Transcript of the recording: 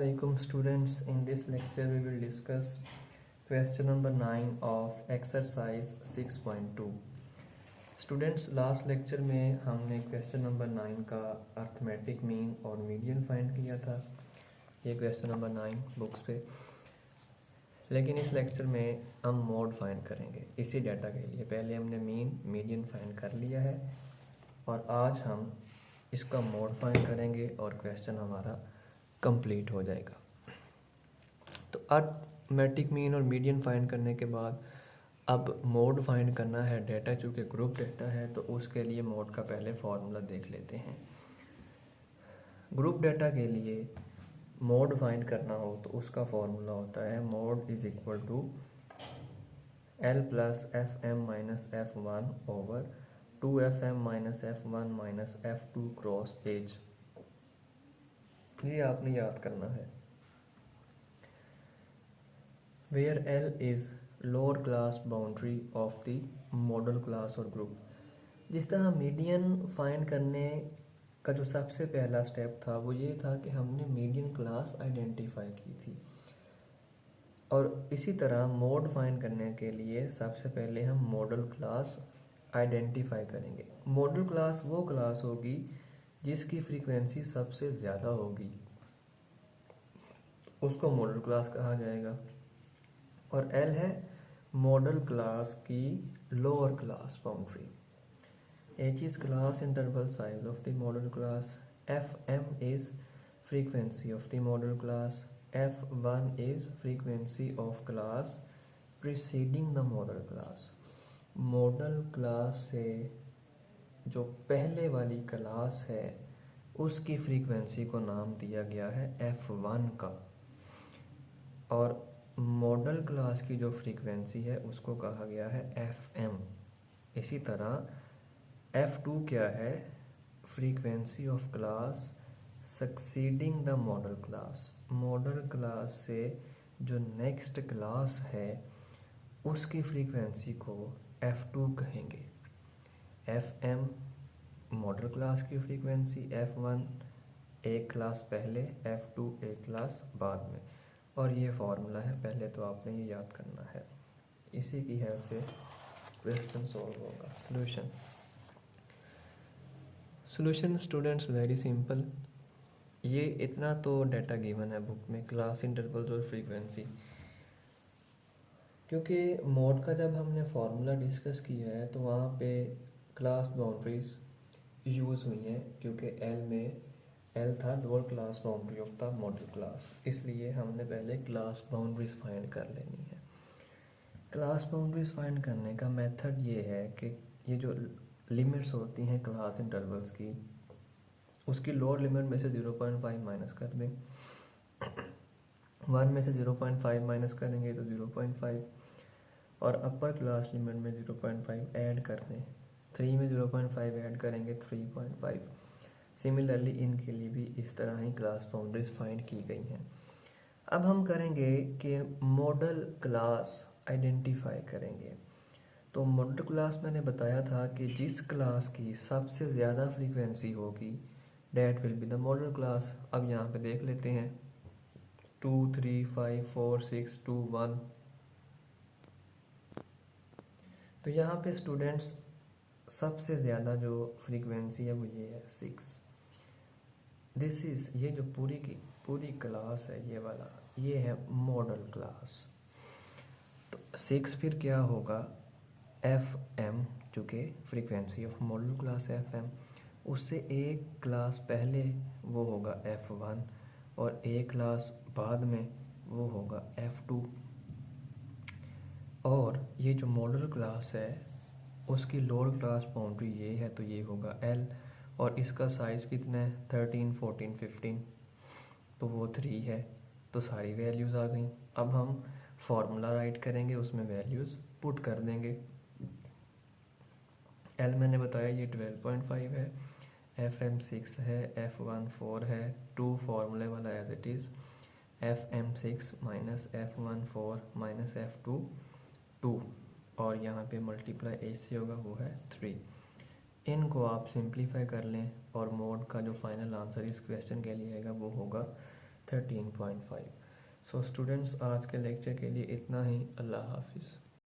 Assalamualaikum students. In this lecture we will discuss question number 9 of exercise 6.2. Students last lecture में हमने question number 9 का arithmetic mean और median find किया था। ये क्वेश्चन नंबर 9 बुक्स पे, लेकिन इस लेक्चर में हम मोड फाइंड करेंगे इसी डाटा के लिए। पहले हमने मीन मीडियन फाइंड कर लिया है और आज हम इसका मोड फाइंड करेंगे और क्वेश्चन हमारा कंप्लीट हो जाएगा। तो अर्थमेटिक मीन और मीडियन फाइंड करने के बाद अब मोड फाइंड करना है। डाटा चूँकि ग्रुप डाटा है तो उसके लिए मोड का पहले फॉर्मूला देख लेते हैं। ग्रुप डाटा के लिए मोड फाइंड करना हो तो उसका फॉर्मूला होता है mode is equal to L plus F M minus F one over 2fm minus F one minus F two cross h. ये आपने याद करना है। Where L is lower class boundary of the modal class और group. जिस तरह median find करने का जो सबसे पहला स्टेप था वो ये था कि हमने मीडियन क्लास आइडेंटिफाई की थी, और इसी तरह मोड फाइंड करने के लिए सबसे पहले हम मॉडल क्लास आइडेंटिफाई करेंगे। मॉडल क्लास वो क्लास होगी जिसकी फ्रीक्वेंसी सबसे ज़्यादा होगी, उसको मॉडल क्लास कहा जाएगा। और L है मॉडल क्लास की lower class boundary. H is class interval size of the model class. Fm is frequency of the model class. F1 is frequency of class preceding the model class. Model class से जो पहले वाली class है उसकी frequency को नाम दिया गया है F1 का, और मॉडल क्लास की जो फ्रीक्वेंसी है उसको कहा गया है Fm। इसी तरह F2 क्या है? Frequency of class succeeding the modal class. Model class से जो नेक्स्ट क्लास है उसकी फ्रीक्वेंसी को F2 कहेंगे। Fm मॉडल क्लास की फ्रीक्वेंसी, F1 एक क्लास पहले, F2 एक क्लास बाद में। और ये फॉर्मूला है, पहले तो आपने ये याद करना है। इसी की हेल्प से क्वेश्चन सॉल्व होगा। Solution students very simple. ये इतना तो डाटा गिवन है बुक में, क्लास इंटरवल्स और फ्रीक्वेंसी। क्योंकि मोड का जब हमने फार्मूला डिस्कस किया है तो वहाँ पे क्लास बाउंड्रीज यूज़ हुई हैं, क्योंकि L था lower class boundary of the modal class, इसलिए हमने पहले क्लास बाउंड्रीज फाइंड कर लेनी है। क्लास बाउंड्रीज फाइंड करने का मेथड ये है कि ये जो लिमिट्स होती हैं क्लास इंटरवल्स की, उसकी लोअर लिमिट में से 0.5 माइनस कर दें। 1 में से 0.5 माइनस करेंगे तो 0.5, और अपर क्लास लिमिट में 0.5 ऐड कर दें। 3 में 0.5 ऐड करेंगे 3.5। सिमिलरली इनके लिए भी इस तरह ही क्लास बाउंड्रीज फाइंड की गई हैं। अब हम करेंगे कि मॉडल क्लास आइडेंटिफाई करेंगे। तो मॉडल क्लास मैंने बताया था कि जिस क्लास की सबसे ज़्यादा फ्रीक्वेंसी होगी that will be the modal class. अब यहाँ पे देख लेते हैं 2, 3, 5, 4, 6, 2, 1। तो यहाँ पे स्टूडेंट्स सबसे ज़्यादा जो फ्रीक्वेंसी है वो ये है 6। दिस इज़, ये जो पूरी की पूरी क्लास है ये वाला, ये है मॉडल क्लास। तो 6 फिर क्या होगा? Fm, चूँकि frequency of model class Fm, उससे एक क्लास पहले वो होगा F1 और एक क्लास बाद में वो होगा F2। और ये जो मॉडल क्लास है उसकी लोअर क्लास बाउंड्री ये है तो ये होगा L, और इसका साइज़ कितना है? 13, 14, 15, तो वो 3 है। तो सारी वैल्यूज़ आ गई। अब हम फार्मूला राइट करेंगे, उसमें वैल्यूज़ पुट कर देंगे। L मैंने बताया ये 12.5 है, Fm 6 है, F1 4 है, 2 फार्मूले वाला as it is, Fm 6 minus F1 4 minus F2 2, और यहाँ पे मल्टीप्लाई एच से होगा वो है 3। इनको आप सिंप्लीफाई कर लें और मोड का जो फाइनल आंसर इस क्वेश्चन के लिए आएगा वो होगा 13.5। सो स्टूडेंट्स, आज के लेक्चर के लिए इतना ही। अल्लाह हाफिज़।